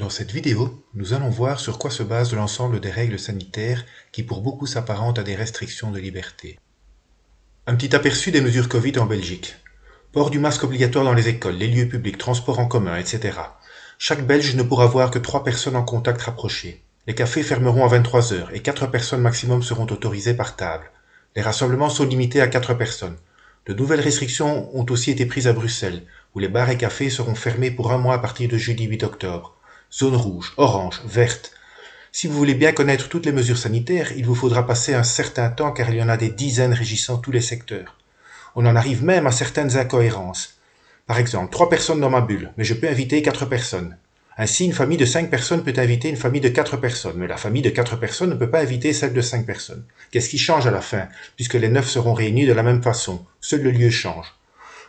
Dans cette vidéo, nous allons voir sur quoi se base l'ensemble des règles sanitaires qui pour beaucoup s'apparentent à des restrictions de liberté. Un petit aperçu des mesures Covid en Belgique. Port du masque obligatoire dans les écoles, les lieux publics, transports en commun, etc. Chaque Belge ne pourra voir que 3 personnes en contact rapproché. Les cafés fermeront à 23 heures et 4 personnes maximum seront autorisées par table. Les rassemblements sont limités à 4 personnes. De nouvelles restrictions ont aussi été prises à Bruxelles, où les bars et cafés seront fermés pour un mois à partir de jeudi 8 octobre. Zone rouge, orange, verte. Si vous voulez bien connaître toutes les mesures sanitaires, il vous faudra passer un certain temps car il y en a des dizaines régissant tous les secteurs. On en arrive même à certaines incohérences. Par exemple, 3 personnes dans ma bulle, mais je peux inviter 4 personnes. Ainsi, une famille de 5 personnes peut inviter une famille de 4 personnes, mais la famille de 4 personnes ne peut pas inviter celle de 5 personnes. Qu'est-ce qui change à la fin, puisque les 9 seront réunis de la même façon? Seul le lieu change.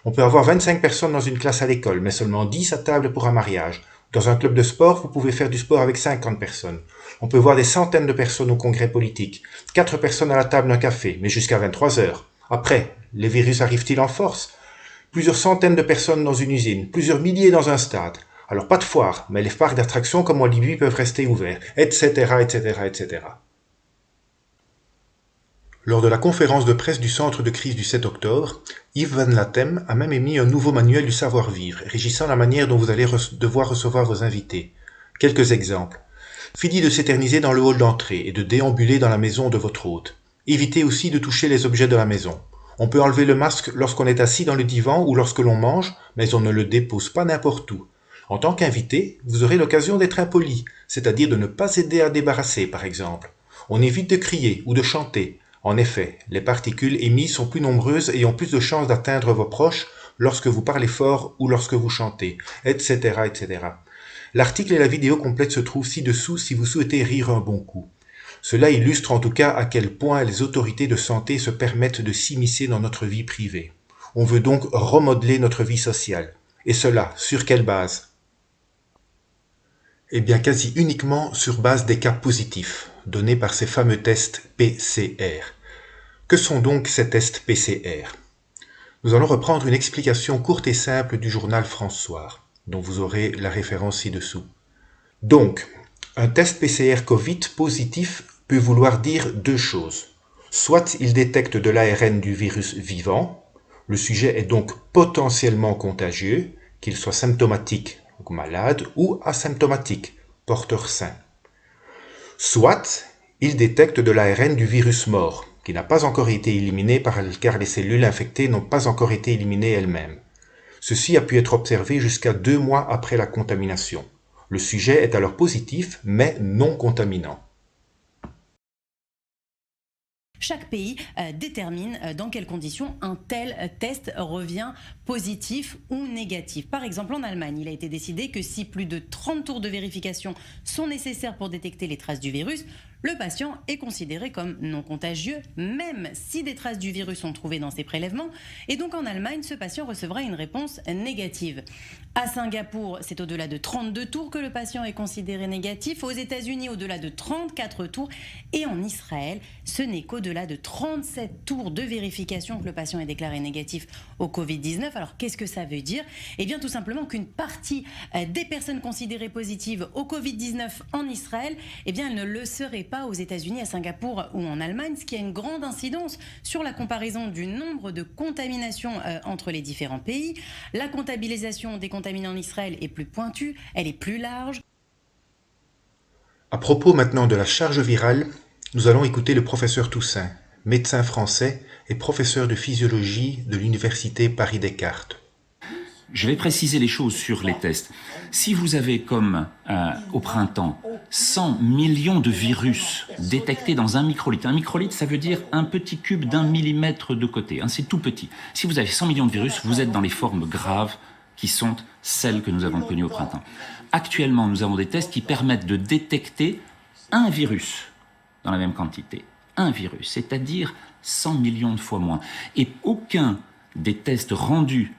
On peut avoir 25 personnes dans une classe à l'école, mais seulement 10 à table pour un mariage. Dans un club de sport, vous pouvez faire du sport avec 50 personnes. On peut voir des centaines de personnes au congrès politique. 4 personnes à la table d'un café, mais jusqu'à 23 heures. Après, les virus arrivent-ils en force? Plusieurs centaines de personnes dans une usine, plusieurs milliers dans un stade. Alors pas de foire, mais les parcs d'attractions comme en Libye peuvent rester ouverts, etc., etc., etc. Lors de la conférence de presse du centre de crise du 7 octobre, Yves Van Latem a même émis un nouveau manuel du savoir-vivre, régissant la manière dont vous allez devoir recevoir vos invités. Quelques exemples. Fini de s'éterniser dans le hall d'entrée et de déambuler dans la maison de votre hôte. Évitez aussi de toucher les objets de la maison. On peut enlever le masque lorsqu'on est assis dans le divan ou lorsque l'on mange, mais on ne le dépose pas n'importe où. En tant qu'invité, vous aurez l'occasion d'être impoli, c'est-à-dire de ne pas aider à débarrasser, par exemple. On évite de crier ou de chanter. En effet, les particules émises sont plus nombreuses et ont plus de chances d'atteindre vos proches lorsque vous parlez fort ou lorsque vous chantez, etc., etc. L'article et la vidéo complète se trouvent ci-dessous si vous souhaitez rire un bon coup. Cela illustre en tout cas à quel point les autorités de santé se permettent de s'immiscer dans notre vie privée. On veut donc remodeler notre vie sociale. Et cela, sur quelle base? Eh bien, quasi uniquement sur base des cas positifs, donnés par ces fameux tests PCR. Que sont donc ces tests PCR? Nous allons reprendre une explication courte et simple du journal François, dont vous aurez la référence ci-dessous. Donc, un test PCR Covid positif peut vouloir dire 2 choses. Soit il détecte de l'ARN du virus vivant, le sujet est donc potentiellement contagieux, qu'il soit symptomatique ou malade ou asymptomatique, porteur sain. Soit il détecte de l'ARN du virus mort, qui n'a pas encore été éliminé car les cellules infectées n'ont pas encore été éliminées elles-mêmes. Ceci a pu être observé jusqu'à 2 mois après la contamination. Le sujet est alors positif, mais non contaminant. Chaque pays détermine dans quelles conditions un tel test revient positif ou négatif. Par exemple, en Allemagne, il a été décidé que si plus de 30 tours de vérification sont nécessaires pour détecter les traces du virus, le patient est considéré comme non contagieux, même si des traces du virus sont trouvées dans ses prélèvements. Et donc en Allemagne, ce patient recevra une réponse négative. À Singapour, c'est au-delà de 32 tours que le patient est considéré négatif. Aux États-Unis, au-delà de 34 tours. Et en Israël, ce n'est qu'au-delà de 37 tours de vérification que le patient est déclaré négatif au Covid-19. Alors qu'est-ce que ça veut dire? Eh bien tout simplement qu'une partie des personnes considérées positives au Covid-19 en Israël, eh bien elles ne le seraient pas aux États-Unis, à Singapour ou en Allemagne, ce qui a une grande incidence sur la comparaison du nombre de contaminations entre les différents pays. La comptabilisation des contaminés en Israël est plus pointue, elle est plus large. À propos maintenant de la charge virale, nous allons écouter le professeur Toussaint, médecin français et professeur de physiologie de l'université Paris-Descartes. Je vais préciser les choses sur les tests. Si vous avez, comme au printemps, 100 millions de virus détectés dans un microlitre, ça veut dire un petit cube d'1 millimètre de côté, c'est tout petit. Si vous avez 100 millions de virus, vous êtes dans les formes graves qui sont celles que nous avons connues au printemps. Actuellement, nous avons des tests qui permettent de détecter un virus dans la même quantité. Un virus, c'est-à-dire 100 millions de fois moins. Et aucun des tests rendus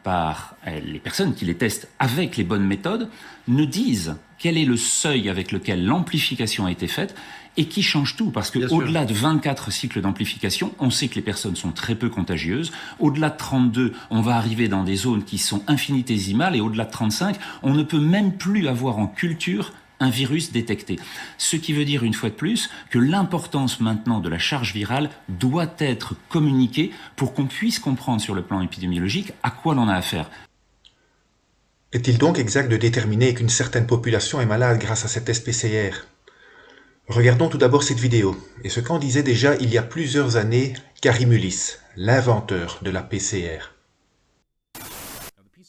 par les personnes qui les testent avec les bonnes méthodes ne disent quel est le seuil avec lequel l'amplification a été faite et qui change tout, parce Bien qu'au-delà de 24 cycles d'amplification, on sait que les personnes sont très peu contagieuses. Au-delà de 32, on va arriver dans des zones qui sont infinitésimales, et au-delà de 35, on ne peut même plus avoir en culture un virus détecté. Ce qui veut dire, une fois de plus, que l'importance maintenant de la charge virale doit être communiquée pour qu'on puisse comprendre sur le plan épidémiologique à quoi l'on a affaire. Est-il donc exact de déterminer qu'une certaine population est malade grâce à cet test PCR? Regardons tout d'abord cette vidéo, et ce qu'en disait déjà il y a plusieurs années Kary Mullis, l'inventeur de la PCR.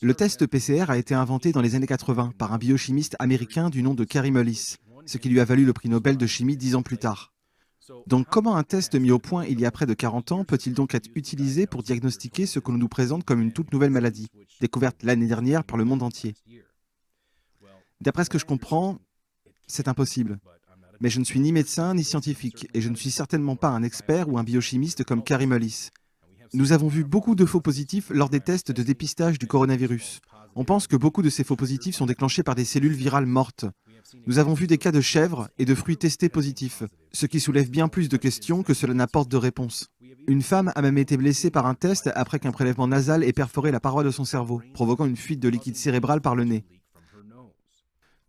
Le test PCR a été inventé dans les années 80 par un biochimiste américain du nom de Kary Mullis, ce qui lui a valu le prix Nobel de chimie 10 ans plus tard. Donc comment un test mis au point il y a près de 40 ans peut-il donc être utilisé pour diagnostiquer ce que l'on nous présente comme une toute nouvelle maladie, découverte l'année dernière par le monde entier? D'après ce que je comprends, c'est impossible. Mais je ne suis ni médecin ni scientifique, et je ne suis certainement pas un expert ou un biochimiste comme Kary Mullis. Nous avons vu beaucoup de faux positifs lors des tests de dépistage du coronavirus. On pense que beaucoup de ces faux positifs sont déclenchés par des cellules virales mortes. Nous avons vu des cas de chèvres et de fruits testés positifs, ce qui soulève bien plus de questions que cela n'apporte de réponses. Une femme a même été blessée par un test après qu'un prélèvement nasal ait perforé la paroi de son cerveau, provoquant une fuite de liquide cérébral par le nez.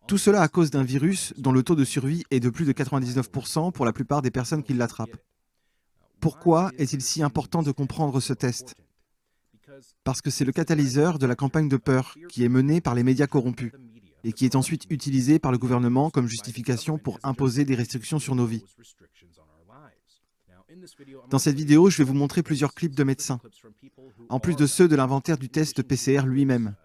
Tout cela à cause d'un virus dont le taux de survie est de plus de 99% pour la plupart des personnes qui l'attrapent. Pourquoi est-il si important de comprendre ce test? Parce que c'est le catalyseur de la campagne de peur qui est menée par les médias corrompus et qui est ensuite utilisée par le gouvernement comme justification pour imposer des restrictions sur nos vies. Dans cette vidéo, je vais vous montrer plusieurs clips de médecins, en plus de ceux de l'inventaire du test PCR lui-même.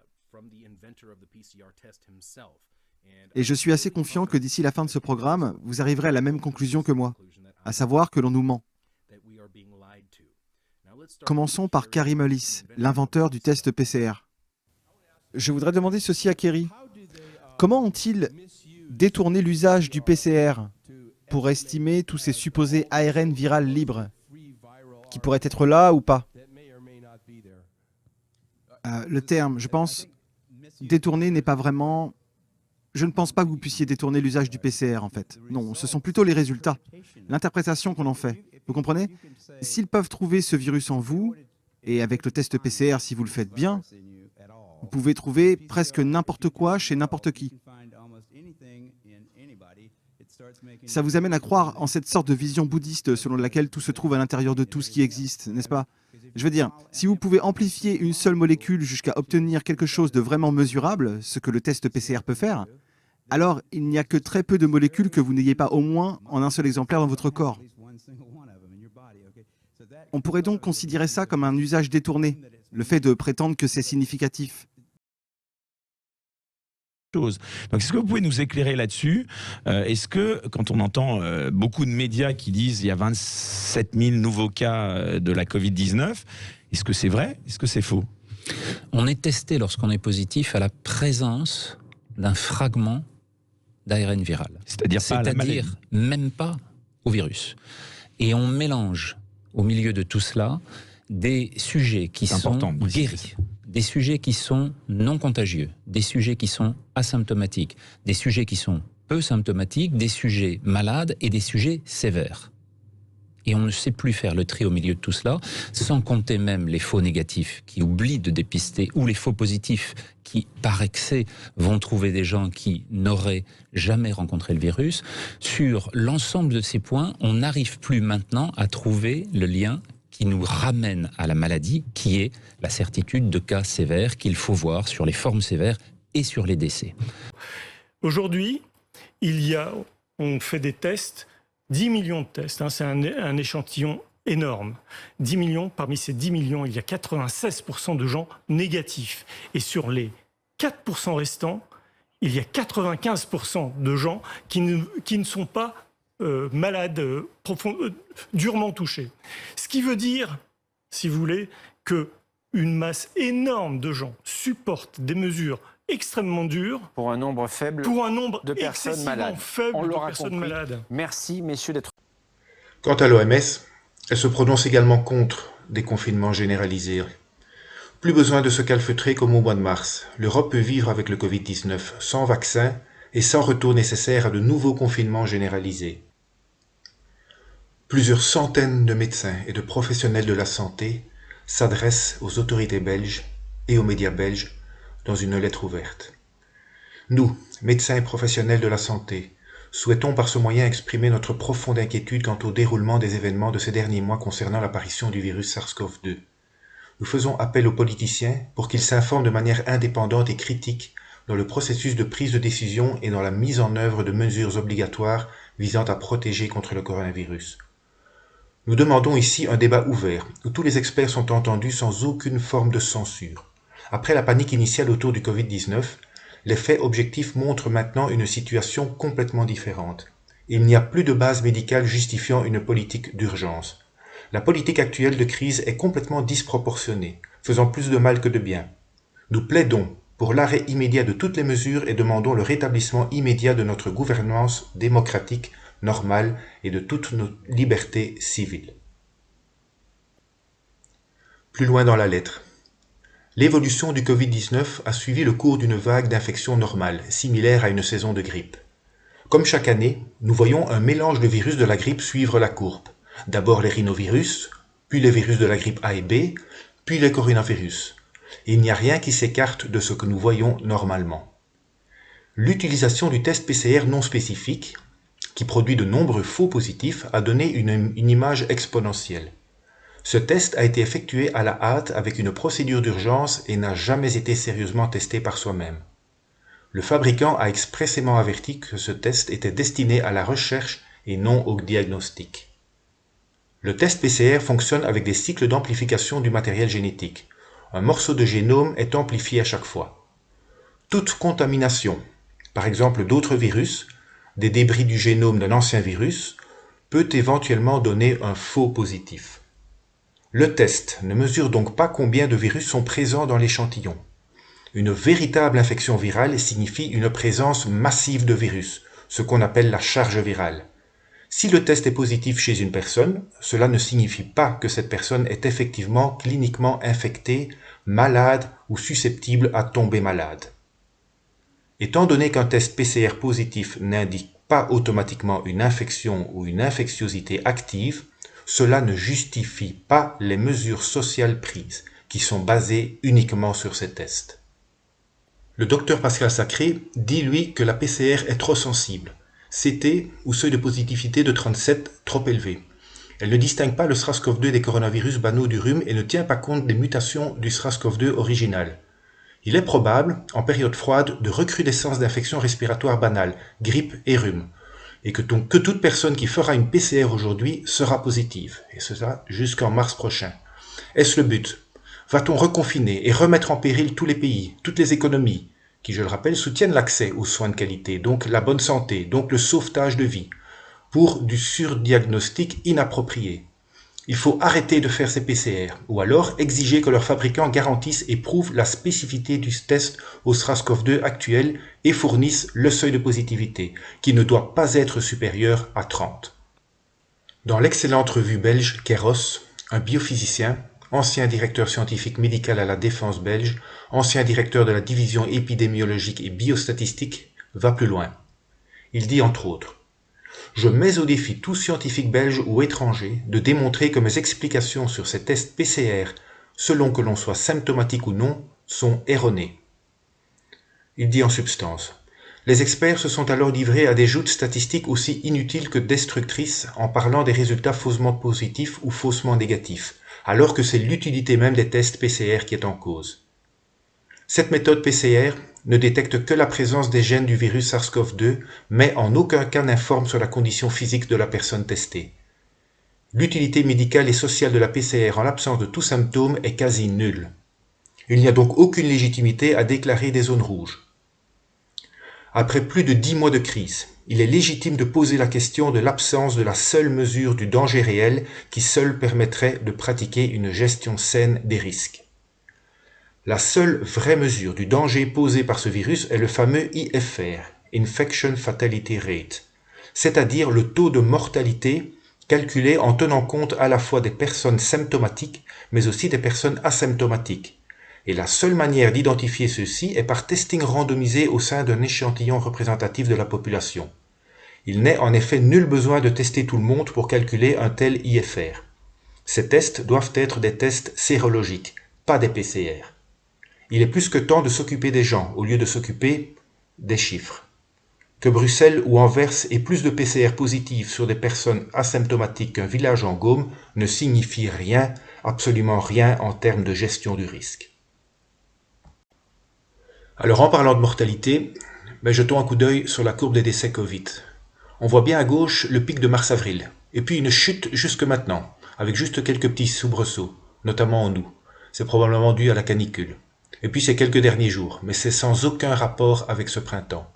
Et je suis assez confiant que d'ici la fin de ce programme, vous arriverez à la même conclusion que moi, à savoir que l'on nous ment. Commençons par Kary Mullis, l'inventeur du test PCR. Je voudrais demander ceci à Kary. Comment ont-ils détourné l'usage du PCR pour estimer tous ces supposés ARN viral libres, qui pourraient être là ou pas? Le terme, je pense, détourner n'est pas vraiment... Je ne pense pas que vous puissiez détourner l'usage du PCR, en fait. Non, ce sont plutôt les résultats, l'interprétation qu'on en fait. Vous comprenez? S'ils peuvent trouver ce virus en vous, et avec le test PCR, si vous le faites bien, vous pouvez trouver presque n'importe quoi chez n'importe qui. Ça vous amène à croire en cette sorte de vision bouddhiste selon laquelle tout se trouve à l'intérieur de tout ce qui existe, n'est-ce pas? Je veux dire, si vous pouvez amplifier une seule molécule jusqu'à obtenir quelque chose de vraiment mesurable, ce que le test PCR peut faire, alors il n'y a que très peu de molécules que vous n'ayez pas au moins en un seul exemplaire dans votre corps. On pourrait donc considérer ça comme un usage détourné, le fait de prétendre que c'est significatif. Donc, est-ce que vous pouvez nous éclairer là-dessus? Est-ce que, quand on entend beaucoup de médias qui disent qu'il y a 27 000 nouveaux cas de la Covid-19, est-ce que c'est vrai? Est-ce que c'est faux? On est testé lorsqu'on est positif à la présence d'un fragment d'ARN viral. C'est-à-dire pas à la maladie. Même pas au virus. Et on mélange au milieu de tout cela des sujets qui sont guéris, des sujets qui sont non contagieux, des sujets qui sont asymptomatiques, des sujets qui sont peu symptomatiques, des sujets malades et des sujets sévères. Et on ne sait plus faire le tri au milieu de tout cela, sans compter même les faux négatifs qui oublient de dépister, ou les faux positifs qui, par excès, vont trouver des gens qui n'auraient jamais rencontré le virus. Sur l'ensemble de ces points, on n'arrive plus maintenant à trouver le lien qui nous ramène à la maladie, qui est la certitude de cas sévères qu'il faut voir sur les formes sévères et sur les décès. Aujourd'hui, on fait des tests, 10 millions de tests, c'est un échantillon énorme. 10 millions, parmi ces 10 millions, il y a 96% de gens négatifs. Et sur les 4% restants, il y a 95% de gens qui ne sont pas malades, durement touchés. Ce qui veut dire, si vous voulez, qu'une masse énorme de gens supportent des mesures extrêmement dures pour un nombre faible de personnes malades. Merci, messieurs, d'être... Quant à l'OMS, elle se prononce également contre des confinements généralisés. Plus besoin de se calfeutrer comme au mois de mars. L'Europe peut vivre avec le Covid-19 sans vaccin et sans retour nécessaire à de nouveaux confinements généralisés. Plusieurs centaines de médecins et de professionnels de la santé s'adressent aux autorités belges et aux médias belges dans une lettre ouverte. Nous, médecins et professionnels de la santé, souhaitons par ce moyen exprimer notre profonde inquiétude quant au déroulement des événements de ces derniers mois concernant l'apparition du virus SARS-CoV-2. Nous faisons appel aux politiciens pour qu'ils s'informent de manière indépendante et critique dans le processus de prise de décision et dans la mise en œuvre de mesures obligatoires visant à protéger contre le coronavirus. Nous demandons ici un débat ouvert, où tous les experts sont entendus sans aucune forme de censure. Après la panique initiale autour du Covid-19, les faits objectifs montrent maintenant une situation complètement différente. Il n'y a plus de base médicale justifiant une politique d'urgence. La politique actuelle de crise est complètement disproportionnée, faisant plus de mal que de bien. Nous plaidons pour l'arrêt immédiat de toutes les mesures et demandons le rétablissement immédiat de notre gouvernance démocratique normale et de toutes nos libertés civiles. Plus loin dans la lettre. L'évolution du Covid-19 a suivi le cours d'une vague d'infection normale, similaire à une saison de grippe. Comme chaque année, nous voyons un mélange de virus de la grippe suivre la courbe. D'abord les rhinovirus, puis les virus de la grippe A et B, puis les coronavirus. Il n'y a rien qui s'écarte de ce que nous voyons normalement. L'utilisation du test PCR non spécifique, qui produit de nombreux faux positifs, a donné une image exponentielle. Ce test a été effectué à la hâte avec une procédure d'urgence et n'a jamais été sérieusement testé par soi-même. Le fabricant a expressément averti que ce test était destiné à la recherche et non au diagnostic. Le test PCR fonctionne avec des cycles d'amplification du matériel génétique. Un morceau de génome est amplifié à chaque fois. Toute contamination, par exemple d'autres virus, des débris du génome d'un ancien virus, peut éventuellement donner un faux positif. Le test ne mesure donc pas combien de virus sont présents dans l'échantillon. Une véritable infection virale signifie une présence massive de virus, ce qu'on appelle la charge virale. Si le test est positif chez une personne, cela ne signifie pas que cette personne est effectivement cliniquement infectée, malade ou susceptible à tomber malade. Étant donné qu'un test PCR positif n'indique pas automatiquement une infection ou une infectiosité active, cela ne justifie pas les mesures sociales prises, qui sont basées uniquement sur ces tests. Le docteur Pascal Sacré dit lui que la PCR est trop sensible. CT ou seuil de positivité de 37 trop élevé. Elle ne distingue pas le SARS-CoV-2 des coronavirus banaux du rhume et ne tient pas compte des mutations du SARS-CoV-2 original. Il est probable, en période froide, de recrudescence d'infections respiratoires banales, grippe et rhume, et que toute personne qui fera une PCR aujourd'hui sera positive, et ce sera jusqu'en mars prochain. Est-ce le but? Va-t-on reconfiner et remettre en péril tous les pays, toutes les économies, qui, je le rappelle, soutiennent l'accès aux soins de qualité, donc la bonne santé, donc le sauvetage de vie, pour du surdiagnostic inapproprié? Il faut arrêter de faire ces PCR, ou alors exiger que leurs fabricants garantissent et prouvent la spécificité du test au SARS-CoV-2 actuel et fournissent le seuil de positivité, qui ne doit pas être supérieur à 30. Dans l'excellente revue belge Keros, un biophysicien, ancien directeur scientifique médical à la Défense belge, ancien directeur de la division épidémiologique et biostatistique, va plus loin. Il dit entre autres: « Je mets au défi tout scientifique belge ou étranger de démontrer que mes explications sur ces tests PCR, selon que l'on soit symptomatique ou non, sont erronées. » Il dit en substance: « Les experts se sont alors livrés à des joutes statistiques aussi inutiles que destructrices en parlant des résultats faussement positifs ou faussement négatifs, alors que c'est l'utilité même des tests PCR qui est en cause. Cette méthode PCR ne détecte que la présence des gènes du virus SARS-CoV-2, mais en aucun cas n'informe sur la condition physique de la personne testée. L'utilité médicale et sociale de la PCR en l'absence de tout symptôme est quasi nulle. Il n'y a donc aucune légitimité à déclarer des zones rouges. Après plus de 10 mois de crise, il est légitime de poser la question de l'absence de la seule mesure du danger réel qui seule permettrait de pratiquer une gestion saine des risques. La seule vraie mesure du danger posé par ce virus est le fameux IFR, Infection Fatality Rate, c'est-à-dire le taux de mortalité calculé en tenant compte à la fois des personnes symptomatiques, mais aussi des personnes asymptomatiques. Et la seule manière d'identifier ceux-ci est par testing randomisé au sein d'un échantillon représentatif de la population. Il n'est en effet nul besoin de tester tout le monde pour calculer un tel IFR. Ces tests doivent être des tests sérologiques, pas des PCR. Il est plus que temps de s'occuper des gens au lieu de s'occuper des chiffres. Que Bruxelles ou Anvers ait plus de PCR positifs sur des personnes asymptomatiques qu'un village en Gaume ne signifie rien, absolument rien en termes de gestion du risque. Alors en parlant de mortalité, jetons un coup d'œil sur la courbe des décès Covid. On voit bien à gauche le pic de mars-avril, et puis une chute jusque maintenant, avec juste quelques petits soubresauts, notamment en août. C'est probablement dû à la canicule. Et puis ces quelques derniers jours, mais c'est sans aucun rapport avec ce printemps.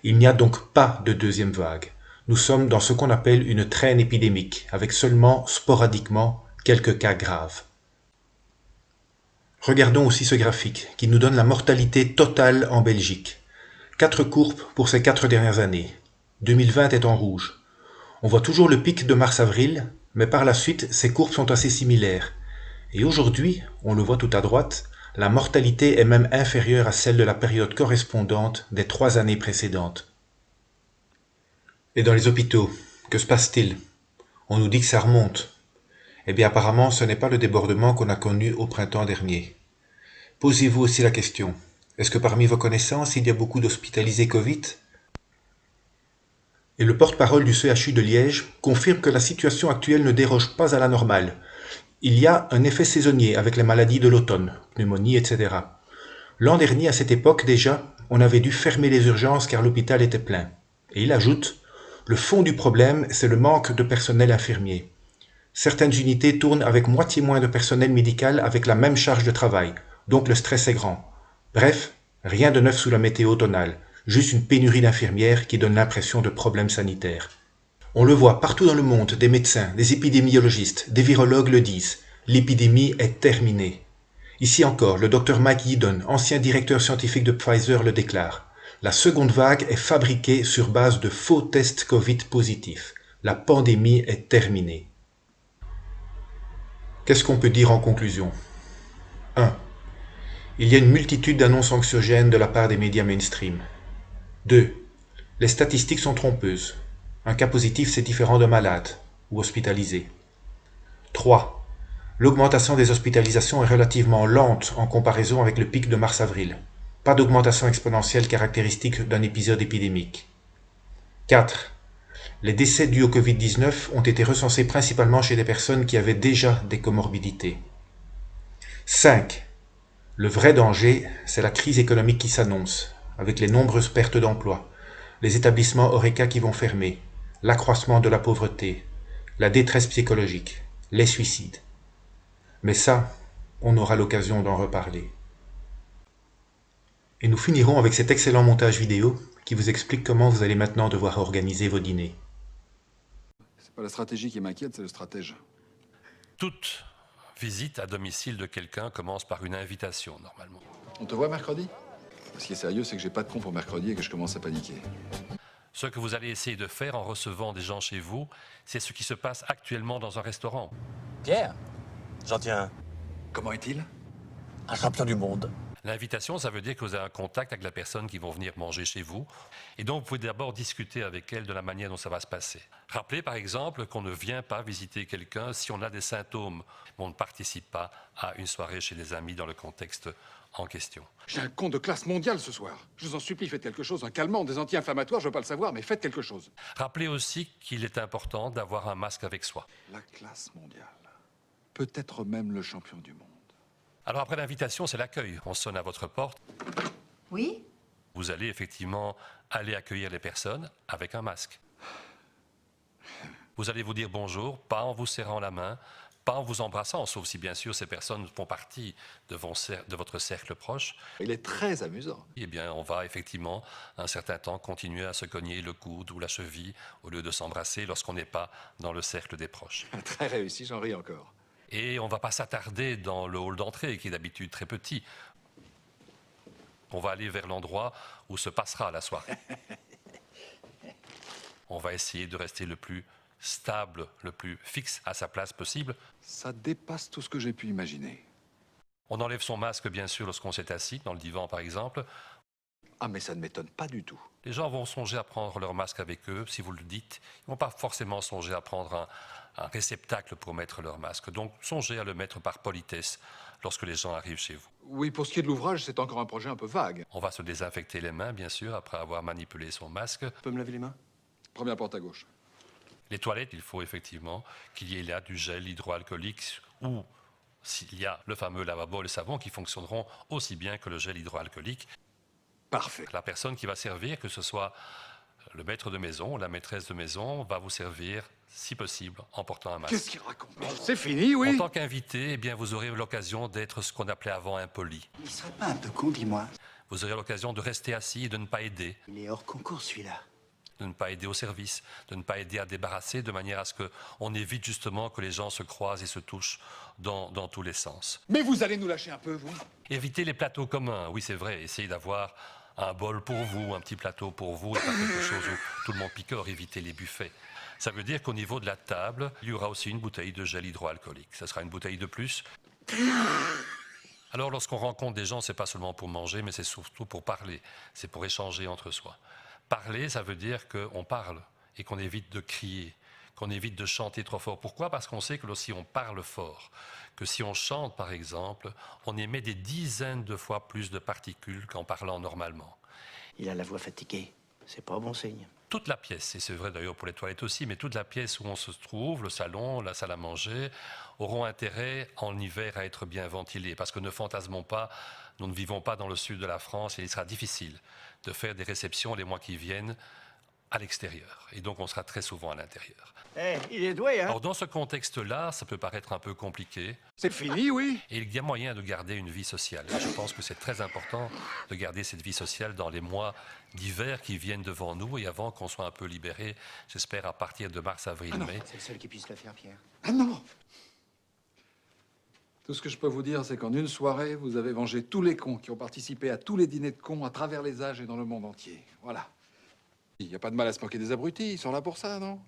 Il n'y a donc pas de deuxième vague. Nous sommes dans ce qu'on appelle une traîne épidémique, avec seulement, sporadiquement, quelques cas graves. Regardons aussi ce graphique, qui nous donne la mortalité totale en Belgique. 4 courbes pour ces 4 dernières années. 2020 est en rouge. On voit toujours le pic de mars-avril, mais par la suite, ces courbes sont assez similaires. Et aujourd'hui, on le voit tout à droite, la mortalité est même inférieure à celle de la période correspondante des 3 années précédentes. Et dans les hôpitaux, que se passe-t-il? On nous dit que ça remonte. Eh bien apparemment, ce n'est pas le débordement qu'on a connu au printemps dernier. Posez-vous aussi la question, est-ce que parmi vos connaissances, il y a beaucoup d'hospitalisés Covid? Et le porte-parole du CHU de Liège confirme que la situation actuelle ne déroge pas à la normale. Il y a un effet saisonnier avec les maladies de l'automne, pneumonie, etc. L'an dernier, à cette époque déjà, on avait dû fermer les urgences car l'hôpital était plein. Et il ajoute, le fond du problème, c'est le manque de personnel infirmier. Certaines unités tournent avec moitié moins de personnel médical avec la même charge de travail, donc le stress est grand. Bref, rien de neuf sous la météo automnale, juste une pénurie d'infirmières qui donne l'impression de problèmes sanitaires. On le voit partout dans le monde, des médecins, des épidémiologistes, des virologues le disent. L'épidémie est terminée. Ici encore, le Dr Mike Yeadon, ancien directeur scientifique de Pfizer, le déclare. La seconde vague est fabriquée sur base de faux tests Covid positifs. La pandémie est terminée. Qu'est-ce qu'on peut dire en conclusion? 1. Il y a une multitude d'annonces anxiogènes de la part des médias mainstream. 2. Les statistiques sont trompeuses. Un cas positif, c'est différent d'un malade ou hospitalisé. 3. L'augmentation des hospitalisations est relativement lente en comparaison avec le pic de mars-avril. Pas d'augmentation exponentielle caractéristique d'un épisode épidémique. 4. Les décès dus au Covid-19 ont été recensés principalement chez des personnes qui avaient déjà des comorbidités. 5. Le vrai danger, c'est la crise économique qui s'annonce, avec les nombreuses pertes d'emplois, les établissements Horeca qui vont fermer, l'accroissement de la pauvreté, la détresse psychologique, les suicides. Mais ça, on aura l'occasion d'en reparler. Et nous finirons avec cet excellent montage vidéo qui vous explique comment vous allez maintenant devoir organiser vos dîners. C'est pas la stratégie qui m'inquiète, c'est le stratège. Toute visite à domicile de quelqu'un commence par une invitation, normalement. On te voit mercredi? Ce qui est sérieux, c'est que j'ai pas de con pour mercredi et que je commence à paniquer. Ce que vous allez essayer de faire en recevant des gens chez vous, c'est ce qui se passe actuellement dans un restaurant. Pierre, j'en tiens un. Comment est-il? Un champion du monde. L'invitation, ça veut dire que vous avez un contact avec la personne qui va venir manger chez vous. Et donc, vous pouvez d'abord discuter avec elle de la manière dont ça va se passer. Rappelez, par exemple, qu'on ne vient pas visiter quelqu'un si on a des symptômes. On ne participe pas à une soirée chez des amis dans le contexte en question. J'ai un con de classe mondiale ce soir. Je vous en supplie, faites quelque chose. Un calmant, des anti-inflammatoires, je veux pas le savoir, mais faites quelque chose. Rappelez aussi qu'il est important d'avoir un masque avec soi. La classe mondiale. Peut-être même le champion du monde. Alors après l'invitation, c'est l'accueil. On sonne à votre porte. Oui? Vous allez effectivement aller accueillir les personnes avec un masque. Vous allez vous dire bonjour, pas en vous serrant la main, pas en vous embrassant, sauf si bien sûr ces personnes font partie de votre cercle proche. Il est très amusant. Eh bien, on va effectivement un certain temps continuer à se cogner le coude ou la cheville au lieu de s'embrasser lorsqu'on n'est pas dans le cercle des proches. Très réussi, j'en ris encore. Et on ne va pas s'attarder dans le hall d'entrée, qui est d'habitude très petit. On va aller vers l'endroit où se passera la soirée. On va essayer de rester le plus stable, le plus fixe à sa place possible. Ça dépasse tout ce que j'ai pu imaginer. On enlève son masque, bien sûr, lorsqu'on s'est assis, dans le divan par exemple. Ah, mais ça ne m'étonne pas du tout. Les gens vont songer à prendre leur masque avec eux, si vous le dites. Ils ne vont pas forcément songer à prendre un réceptacle pour mettre leur masque. Donc, songez à le mettre par politesse lorsque les gens arrivent chez vous. Oui, pour ce qui est de l'ouvrage, c'est encore un projet un peu vague. On va se désinfecter les mains, bien sûr, après avoir manipulé son masque. Tu peux me laver les mains? Première porte à gauche. Les toilettes, il faut effectivement qu'il y ait là du gel hydroalcoolique ou s'il y a le fameux lavabo et le savon qui fonctionneront aussi bien que le gel hydroalcoolique. Parfait. La personne qui va servir, que ce soit le maître de maison ou la maîtresse de maison, va vous servir, si possible, en portant un masque. Qu'est-ce qu'il raconte? C'est fini, oui. En tant qu'invité, eh bien, vous aurez l'occasion d'être ce qu'on appelait avant impoli. Il serait pas un peu con, dis-moi? Vous aurez l'occasion de rester assis et de ne pas aider. Il est hors concours, celui-là. De ne pas aider au service, de ne pas aider à débarrasser, de manière à ce qu'on évite justement que les gens se croisent et se touchent dans tous les sens. Mais vous allez nous lâcher un peu, vous? Évitez les plateaux communs, oui c'est vrai, essayez d'avoir un bol pour vous, un petit plateau pour vous, et pas quelque chose où tout le monde picore, évitez les buffets. Ça veut dire qu'au niveau de la table, il y aura aussi une bouteille de gel hydroalcoolique. Ça sera une bouteille de plus. Alors lorsqu'on rencontre des gens, c'est pas seulement pour manger, mais c'est surtout pour parler, c'est pour échanger entre soi. Parler, ça veut dire qu'on parle et qu'on évite de crier, qu'on évite de chanter trop fort. Pourquoi? Parce qu'on sait que si on parle fort, que si on chante par exemple, on émet des dizaines de fois plus de particules qu'en parlant normalement. Il a la voix fatiguée. C'est pas bon signe. Toute la pièce, et c'est vrai d'ailleurs pour les toilettes aussi, mais toute la pièce où on se trouve, le salon, la salle à manger, auront intérêt en hiver à être bien ventilés. Parce que ne fantasmons pas, nous ne vivons pas dans le sud de la France et il sera difficile de faire des réceptions les mois qui viennent à l'extérieur. Et donc on sera très souvent à l'intérieur. Il est doué, hein? Alors dans ce contexte-là, ça peut paraître un peu compliqué. C'est fini, oui. Et il y a moyen de garder une vie sociale. Je pense que c'est très important de garder cette vie sociale dans les mois d'hiver qui viennent devant nous et avant qu'on soit un peu libéré, j'espère à partir de mars, avril, mai. C'est le seul qui puisse le faire, Pierre. Ah non! Tout ce que je peux vous dire, c'est qu'en une soirée, vous avez vengé tous les cons qui ont participé à tous les dîners de cons à travers les âges et dans le monde entier. Voilà. Il n'y a pas de mal à se moquer des abrutis, ils sont là pour ça, non?